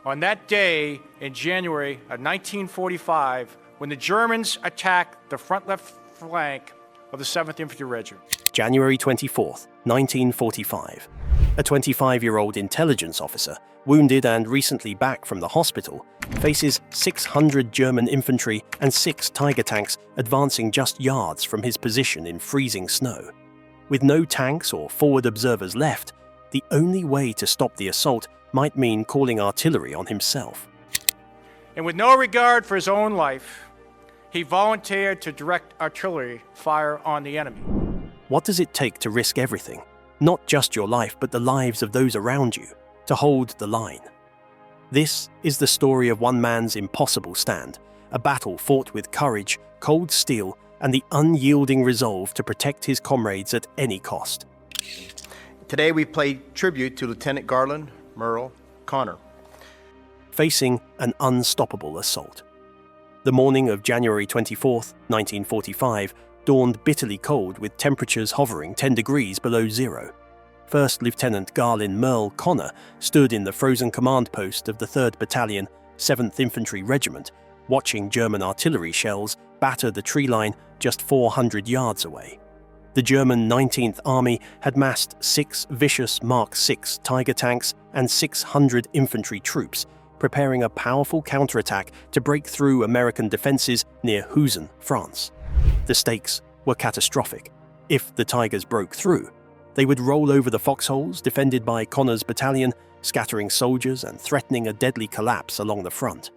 on that day in January of 1945 when the Germans attacked the front left flank of the 7th Infantry Regiment. January 24th, 1945. A 25-year-old intelligence officer, wounded and recently back from the hospital, faces 600 German infantry and 6 Tiger tanks advancing just yards from his position in freezing snow. With no tanks or forward observers left, the only way to stop the assault might mean calling artillery on himself. And with no regard for his own life, he volunteered to direct artillery fire on the enemy. What does it take to risk everything, not just your life but the lives of those around you, to hold the line? This is the story of one man's impossible stand, a battle fought with courage, cold steel, and the unyielding resolve to protect his comrades at any cost. Today we pay tribute to Lieutenant Garland Merle Connor. Facing an unstoppable assault. The morning of January 24th, 1945, dawned bitterly cold with temperatures hovering 10 degrees below zero. First Lieutenant Garland Merle Connor stood in the frozen command post of the 3rd Battalion, 7th Infantry Regiment, watching German artillery shells batter the tree line just 400 yards away. The German 19th Army had massed 6 vicious Mark VI Tiger tanks and 600 infantry troops, preparing a powerful counterattack to break through American defenses near Huzon, France. The stakes were catastrophic. If the Tigers broke through, they would roll over the foxholes defended by Connor's battalion, scattering soldiers and threatening a deadly collapse along the front.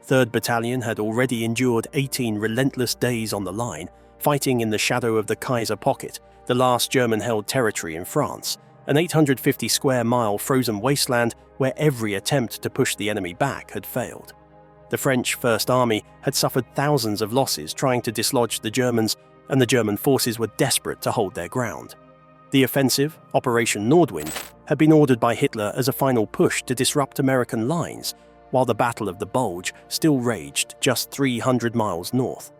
3rd Battalion had already endured 18 relentless days on the line, fighting in the shadow of the Kaiser Pocket, the last German-held territory in France, an 850-square-mile frozen wasteland where every attempt to push the enemy back had failed. The French First Army had suffered thousands of losses trying to dislodge the Germans, and the German forces were desperate to hold their ground. The offensive, Operation Nordwind, had been ordered by Hitler as a final push to disrupt American lines, while the Battle of the Bulge still raged just 300 miles north.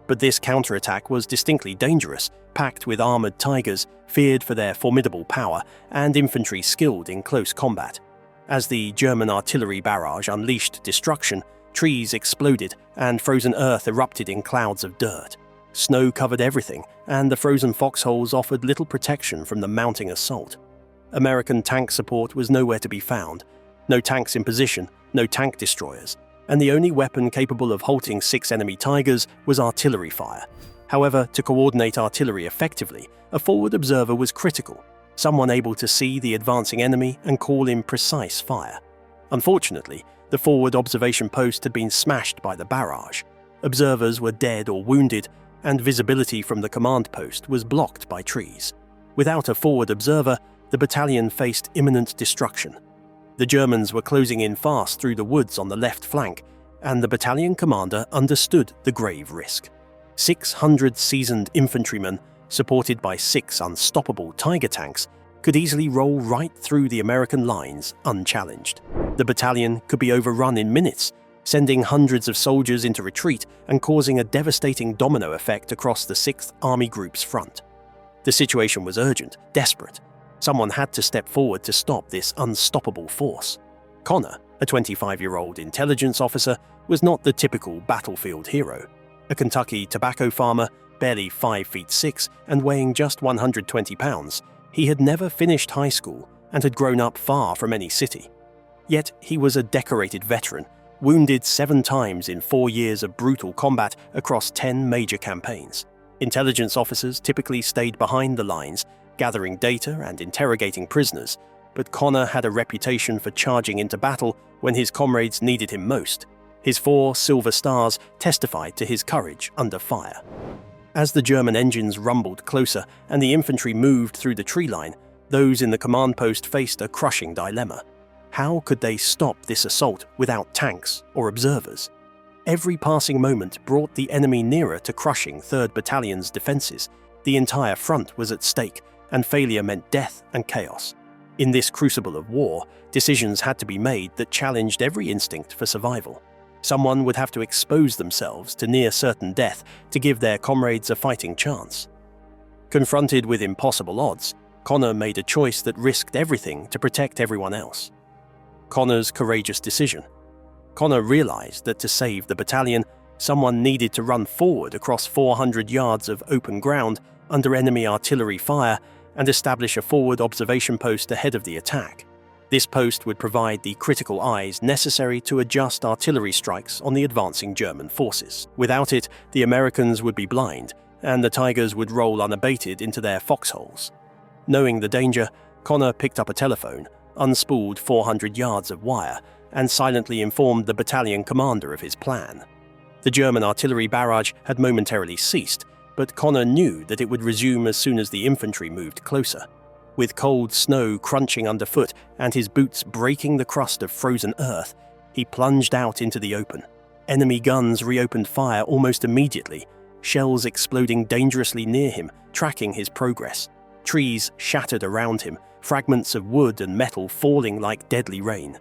But this counterattack was distinctly dangerous, packed with armored Tigers, feared for their formidable power, and infantry skilled in close combat. As the German artillery barrage unleashed destruction, trees exploded and frozen earth erupted in clouds of dirt. Snow covered everything, and the frozen foxholes offered little protection from the mounting assault. American tank support was nowhere to be found. No tanks in position, no tank destroyers, and the only weapon capable of halting 6 enemy Tigers was artillery fire. However, to coordinate artillery effectively, a forward observer was critical, someone able to see the advancing enemy and call in precise fire. Unfortunately, the forward observation post had been smashed by the barrage. Observers were dead or wounded, and visibility from the command post was blocked by trees. Without a forward observer, the battalion faced imminent destruction. The Germans were closing in fast through the woods on the left flank, and the battalion commander understood the grave risk. 600 seasoned infantrymen, supported by 6 unstoppable Tiger tanks, could easily roll right through the American lines unchallenged. The battalion could be overrun in minutes, sending hundreds of soldiers into retreat and causing a devastating domino effect across the 6th Army Group's front. The situation was urgent, desperate. Someone had to step forward to stop this unstoppable force. Connor, a 25-year-old intelligence officer, was not the typical battlefield hero. A Kentucky tobacco farmer, barely 5 feet 6 and weighing just 120 pounds, he had never finished high school and had grown up far from any city. Yet he was a decorated veteran, wounded 7 times in 4 years of brutal combat across 10 major campaigns. Intelligence officers typically stayed behind the lines, gathering data and interrogating prisoners, but Connor had a reputation for charging into battle when his comrades needed him most. His 4 silver stars testified to his courage under fire. As the German engines rumbled closer and the infantry moved through the tree line, those in the command post faced a crushing dilemma. How could they stop this assault without tanks or observers? Every passing moment brought the enemy nearer to crushing 3rd Battalion's defenses. The entire front was at stake, and failure meant death and chaos. In this crucible of war, decisions had to be made that challenged every instinct for survival. Someone would have to expose themselves to near certain death to give their comrades a fighting chance. Confronted with impossible odds, Connor made a choice that risked everything to protect everyone else. Connor's courageous decision, Connor realized that to save the battalion, someone needed to run forward across 400 yards of open ground under enemy artillery fire and establish a forward observation post ahead of the attack. This post would provide the critical eyes necessary to adjust artillery strikes on the advancing German forces. Without it, the Americans would be blind, and the Tigers would roll unabated into their foxholes. Knowing the danger, Connor picked up a telephone, unspooled 400 yards of wire, and silently informed the battalion commander of his plan. The German artillery barrage had momentarily ceased, but Connor knew that it would resume as soon as the infantry moved closer. With cold snow crunching underfoot and his boots breaking the crust of frozen earth, he plunged out into the open. Enemy guns reopened fire almost immediately, shells exploding dangerously near him, tracking his progress. Trees shattered around him, fragments of wood and metal falling like deadly rain.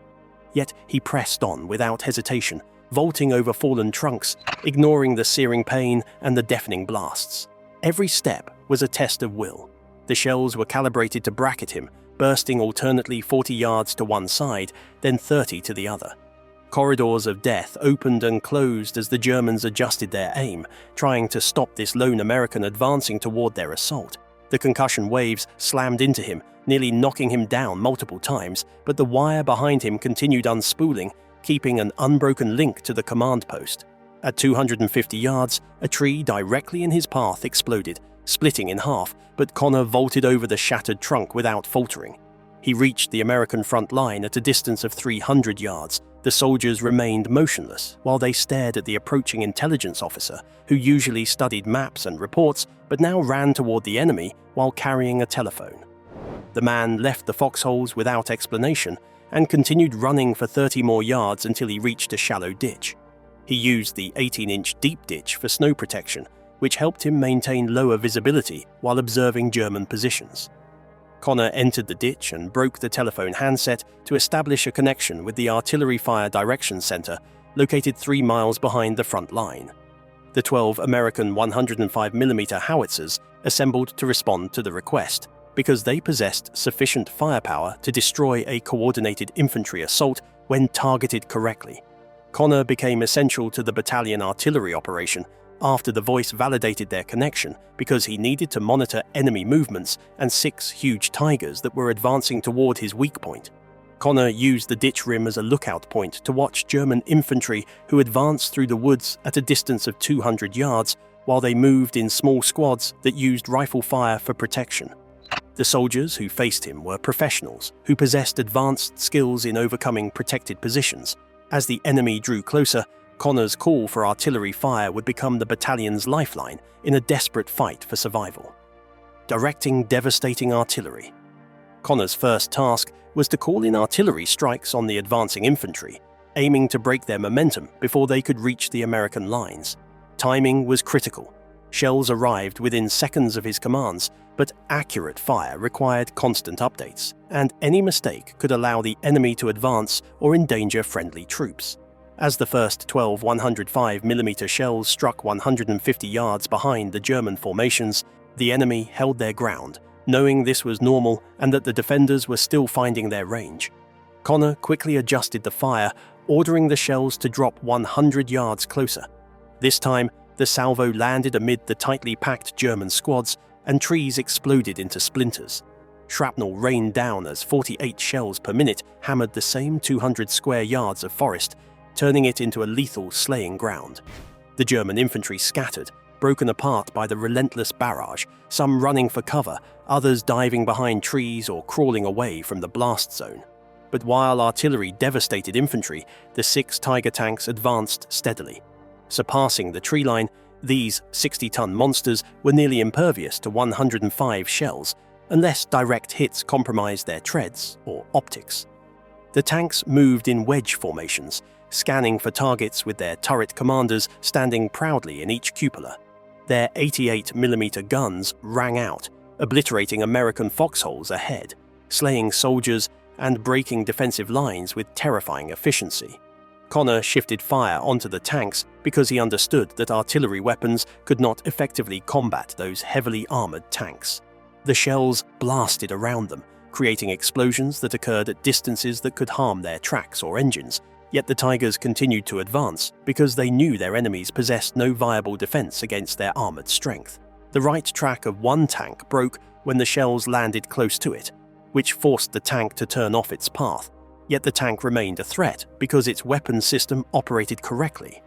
Yet he pressed on without hesitation, vaulting over fallen trunks, ignoring the searing pain and the deafening blasts. Every step was a test of will. The shells were calibrated to bracket him, bursting alternately 40 yards to one side, then 30 to the other. Corridors of death opened and closed as the Germans adjusted their aim, trying to stop this lone American advancing toward their assault. The concussion waves slammed into him, nearly knocking him down multiple times, but the wire behind him continued unspooling, keeping an unbroken link to the command post. At 250 yards, a tree directly in his path exploded, splitting in half, but Connor vaulted over the shattered trunk without faltering. He reached the American front line at a distance of 300 yards. The soldiers remained motionless while they stared at the approaching intelligence officer, who usually studied maps and reports, but now ran toward the enemy while carrying a telephone. The man left the foxholes without explanation and continued running for 30 more yards until he reached a shallow ditch. He used the 18-inch deep ditch for snow protection, which helped him maintain lower visibility while observing German positions. Connor entered the ditch and broke the telephone handset to establish a connection with the Artillery Fire Direction Center, located 3 miles behind the front line. The 12 American 105mm howitzers assembled to respond to the request, because they possessed sufficient firepower to destroy a coordinated infantry assault when targeted correctly. Connor became essential to the battalion artillery operation after the voice validated their connection, because he needed to monitor enemy movements and 6 huge Tigers that were advancing toward his weak point. Connor used the ditch rim as a lookout point to watch German infantry who advanced through the woods at a distance of 200 yards while they moved in small squads that used rifle fire for protection. The soldiers who faced him were professionals who possessed advanced skills in overcoming protected positions. As the enemy drew closer, Connor's call for artillery fire would become the battalion's lifeline in a desperate fight for survival. Directing devastating artillery. Connor's first task was to call in artillery strikes on the advancing infantry, aiming to break their momentum before they could reach the American lines. Timing was critical. Shells arrived within seconds of his commands, but accurate fire required constant updates, and any mistake could allow the enemy to advance or endanger friendly troops. As the first 12 105mm shells struck 150 yards behind the German formations, the enemy held their ground, knowing this was normal and that the defenders were still finding their range. Connor quickly adjusted the fire, ordering the shells to drop 100 yards closer. This time, the salvo landed amid the tightly packed German squads, and trees exploded into splinters. Shrapnel rained down as 48 shells per minute hammered the same 200 square yards of forest, turning it into a lethal slaying ground. The German infantry scattered, broken apart by the relentless barrage, some running for cover, others diving behind trees or crawling away from the blast zone. But while artillery devastated infantry, the 6 Tiger tanks advanced steadily. Surpassing the tree line, these 60-ton monsters were nearly impervious to 105 shells, unless direct hits compromised their treads or optics. The tanks moved in wedge formations, scanning for targets with their turret commanders standing proudly in each cupola. Their 88mm guns rang out, obliterating American foxholes ahead, slaying soldiers and breaking defensive lines with terrifying efficiency. Connor shifted fire onto the tanks because he understood that artillery weapons could not effectively combat those heavily armored tanks. The shells blasted around them, creating explosions that occurred at distances that could harm their tracks or engines, Yet the Tigers continued to advance because they knew their enemies possessed no viable defense against their armored strength. The right track of one tank broke when the shells landed close to it, which forced the tank to turn off its path. Yet the tank remained a threat because its weapons system operated correctly.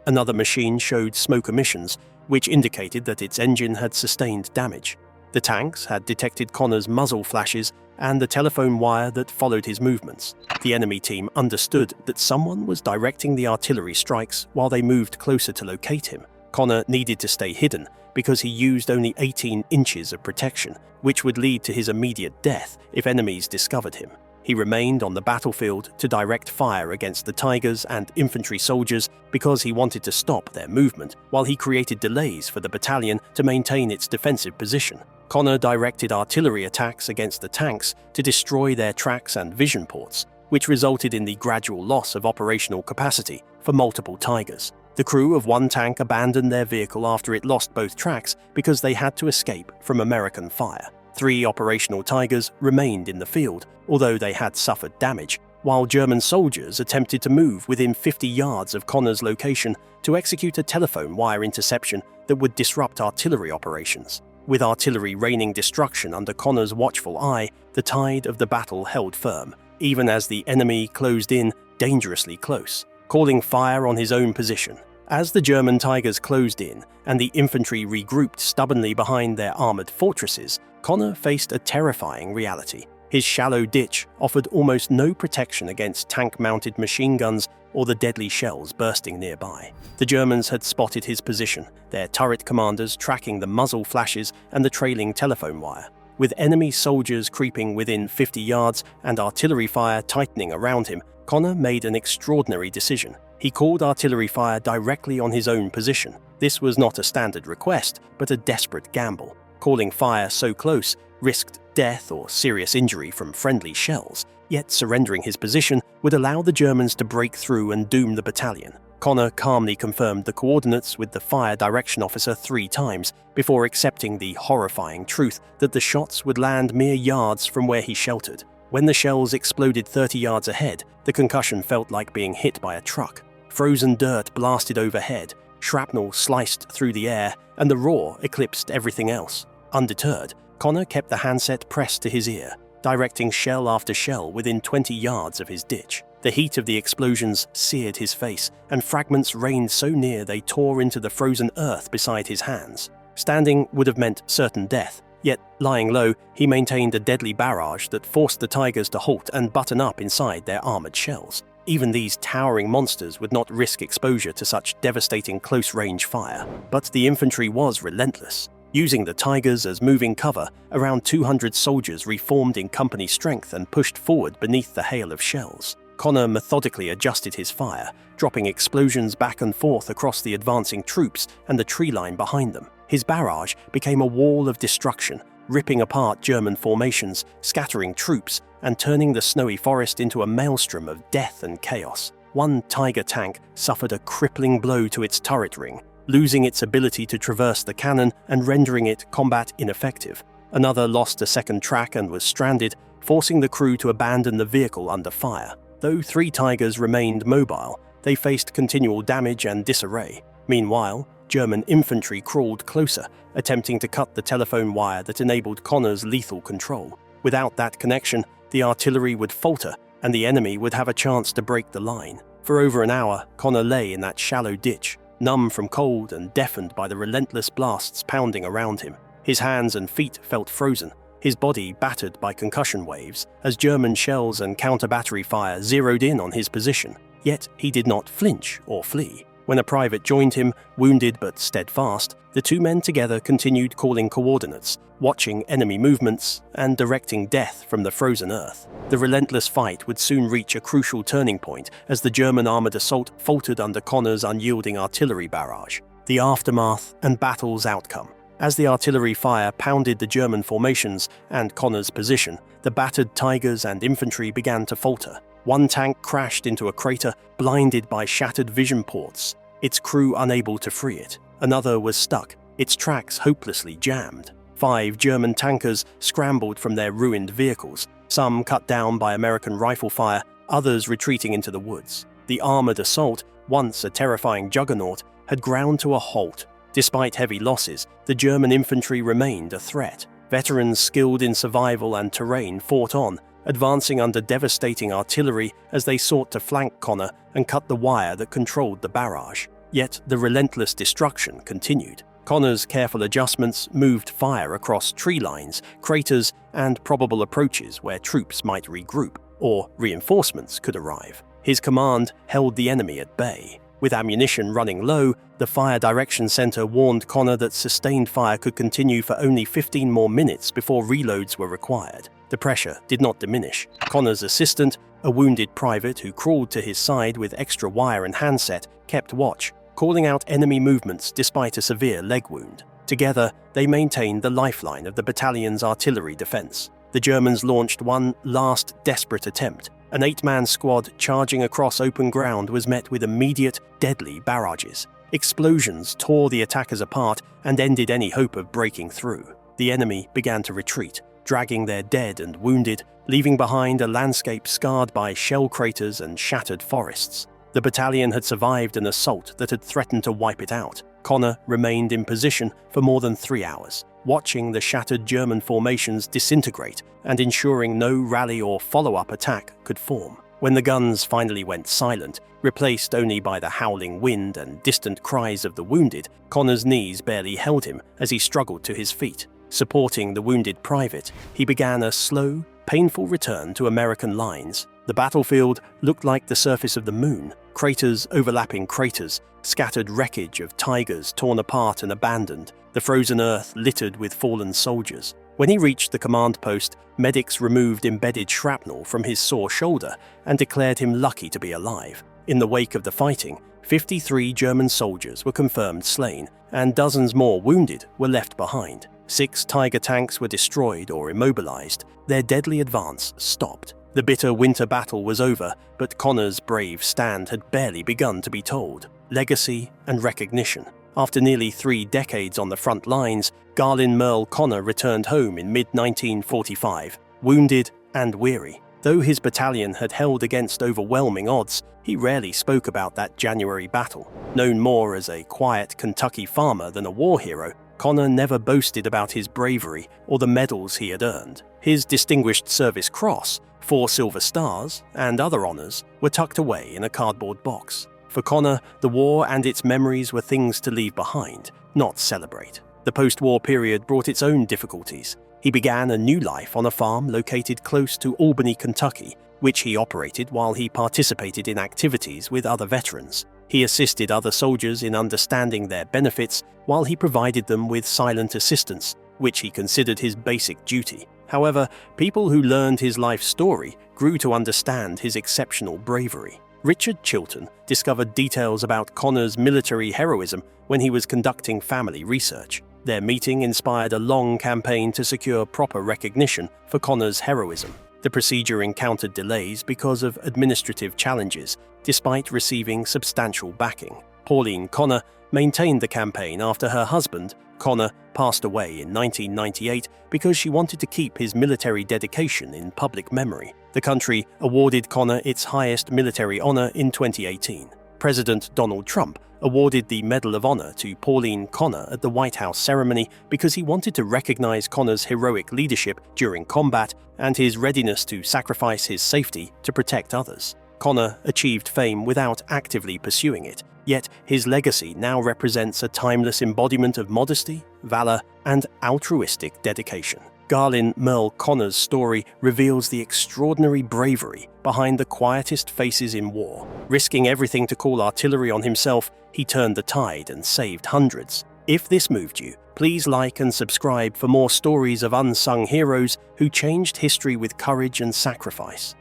Another machine showed smoke emissions, which indicated that its engine had sustained damage. The tanks had detected Connor's muzzle flashes and the telephone wire that followed his movements. The enemy team understood that someone was directing the artillery strikes while they moved closer to locate him. Connor needed to stay hidden because he used only 18 inches of protection, which would lead to his immediate death if enemies discovered him. He remained on the battlefield to direct fire against the Tigers and infantry soldiers because he wanted to stop their movement, while he created delays for the battalion to maintain its defensive position. Connor directed artillery attacks against the tanks to destroy their tracks and vision ports, which resulted in the gradual loss of operational capacity for multiple Tigers. The crew of one tank abandoned their vehicle after it lost both tracks because they had to escape from American fire. 3 operational Tigers remained in the field, although they had suffered damage, while German soldiers attempted to move within 50 yards of Connor's location to execute a telephone wire interception that would disrupt artillery operations. With artillery raining destruction under Connor's watchful eye, the tide of the battle held firm, even as the enemy closed in dangerously close, calling fire on his own position. As the German Tigers closed in and the infantry regrouped stubbornly behind their armored fortresses, Connor faced a terrifying reality. His shallow ditch offered almost no protection against tank-mounted machine guns or the deadly shells bursting nearby. The Germans had spotted his position, their turret commanders tracking the muzzle flashes and the trailing telephone wire. With enemy soldiers creeping within 50 yards and artillery fire tightening around him, Connor made an extraordinary decision. He called artillery fire directly on his own position. This was not a standard request, but a desperate gamble. Calling fire so close risked death or serious injury from friendly shells, yet surrendering his position would allow the Germans to break through and doom the battalion. Connor calmly confirmed the coordinates with the fire direction officer 3 times before accepting the horrifying truth that the shots would land mere yards from where he sheltered. When the shells exploded 30 yards ahead, the concussion felt like being hit by a truck. Frozen dirt blasted overhead, shrapnel sliced through the air, and the roar eclipsed everything else. Undeterred, Connor kept the handset pressed to his ear, directing shell after shell within 20 yards of his ditch. The heat of the explosions seared his face, and fragments rained so near they tore into the frozen earth beside his hands. Standing would have meant certain death, yet lying low, he maintained a deadly barrage that forced the Tigers to halt and button up inside their armored shells. Even these towering monsters would not risk exposure to such devastating close-range fire. But the infantry was relentless. Using the Tigers as moving cover, around 200 soldiers reformed in company strength and pushed forward beneath the hail of shells. Connor methodically adjusted his fire, dropping explosions back and forth across the advancing troops and the tree line behind them. His barrage became a wall of destruction, ripping apart German formations, scattering troops, and turning the snowy forest into a maelstrom of death and chaos. One Tiger tank suffered a crippling blow to its turret ring, losing its ability to traverse the cannon and rendering it combat ineffective. Another lost a second track and was stranded, forcing the crew to abandon the vehicle under fire. Though 3 Tigers remained mobile, they faced continual damage and disarray. Meanwhile, German infantry crawled closer, attempting to cut the telephone wire that enabled Connor's lethal control. Without that connection, the artillery would falter, and the enemy would have a chance to break the line. For over an hour, Connor lay in that shallow ditch, numb from cold and deafened by the relentless blasts pounding around him. His hands and feet felt frozen, his body battered by concussion waves as German shells and counter-battery fire zeroed in on his position. Yet he did not flinch or flee. When a private joined him, wounded but steadfast, the 2 men together continued calling coordinates, watching enemy movements, and directing death from the frozen earth. The relentless fight would soon reach a crucial turning point as the German armored assault faltered under Connor's unyielding artillery barrage. The aftermath and battle's outcome. As the artillery fire pounded the German formations and Connor's position, the battered Tigers and infantry began to falter. One tank crashed into a crater, blinded by shattered vision ports, its crew unable to free it. Another was stuck, its tracks hopelessly jammed. 5 German tankers scrambled from their ruined vehicles, some cut down by American rifle fire, others retreating into the woods. The armoured assault, once a terrifying juggernaut, had ground to a halt. Despite heavy losses, the German infantry remained a threat. Veterans skilled in survival and terrain fought on, advancing under devastating artillery as they sought to flank Connor and cut the wire that controlled the barrage. Yet the relentless destruction continued. Connor's careful adjustments moved fire across tree lines, craters, and probable approaches where troops might regroup, or reinforcements could arrive. His command held the enemy at bay. With ammunition running low, the Fire Direction Center warned Connor that sustained fire could continue for only 15 more minutes before reloads were required. The pressure did not diminish. Connor's assistant, a wounded private who crawled to his side with extra wire and handset, kept watch, calling out enemy movements despite a severe leg wound. Together, they maintained the lifeline of the battalion's artillery defense. The Germans launched one last desperate attempt. An 8-man squad charging across open ground was met with immediate, deadly barrages. Explosions tore the attackers apart and ended any hope of breaking through. The enemy began to retreat, dragging their dead and wounded, leaving behind a landscape scarred by shell craters and shattered forests. The battalion had survived an assault that had threatened to wipe it out. Connor remained in position for more than 3 hours, watching the shattered German formations disintegrate and ensuring no rally or follow-up attack could form. When the guns finally went silent, replaced only by the howling wind and distant cries of the wounded, Connor's knees barely held him as he struggled to his feet. Supporting the wounded private, he began a slow, painful return to American lines. The battlefield looked like the surface of the moon, craters overlapping craters, scattered wreckage of tigers torn apart and abandoned, the frozen earth littered with fallen soldiers. When he reached the command post, medics removed embedded shrapnel from his sore shoulder and declared him lucky to be alive. In the wake of the fighting, 53 German soldiers were confirmed slain, and dozens more wounded were left behind. 6 Tiger tanks were destroyed or immobilized, their deadly advance stopped. The bitter winter battle was over, but Connor's brave stand had barely begun to be told. Legacy and recognition. After nearly 3 decades on the front lines, Garlin Merle Connor returned home in mid-1945, wounded and weary. Though his battalion had held against overwhelming odds, he rarely spoke about that January battle. Known more as a quiet Kentucky farmer than a war hero, Connor never boasted about his bravery or the medals he had earned. His Distinguished Service Cross, 4 Silver Stars, and other honors were tucked away in a cardboard box. For Connor, the war and its memories were things to leave behind, not celebrate. The post-war period brought its own difficulties. He began a new life on a farm located close to Albany, Kentucky, which he operated while he participated in activities with other veterans. He assisted other soldiers in understanding their benefits while he provided them with silent assistance, which he considered his basic duty. However, people who learned his life story grew to understand his exceptional bravery. Richard Chilton discovered details about Connor's military heroism when he was conducting family research. Their meeting inspired a long campaign to secure proper recognition for Connor's heroism. The procedure encountered delays because of administrative challenges, despite receiving substantial backing. Pauline Connor maintained the campaign after her husband, Connor, passed away in 1998 because she wanted to keep his military dedication in public memory. The country awarded Connor its highest military honor in 2018. President Donald Trump awarded the Medal of Honor to Pauline Connor at the White House ceremony because he wanted to recognize Connor's heroic leadership during combat and his readiness to sacrifice his safety to protect others. Connor achieved fame without actively pursuing it, yet his legacy now represents a timeless embodiment of modesty, valor, and altruistic dedication. Garlin Merle Connor's story reveals the extraordinary bravery behind the quietest faces in war. Risking everything to call artillery on himself, he turned the tide and saved hundreds. If this moved you, please like and subscribe for more stories of unsung heroes who changed history with courage and sacrifice.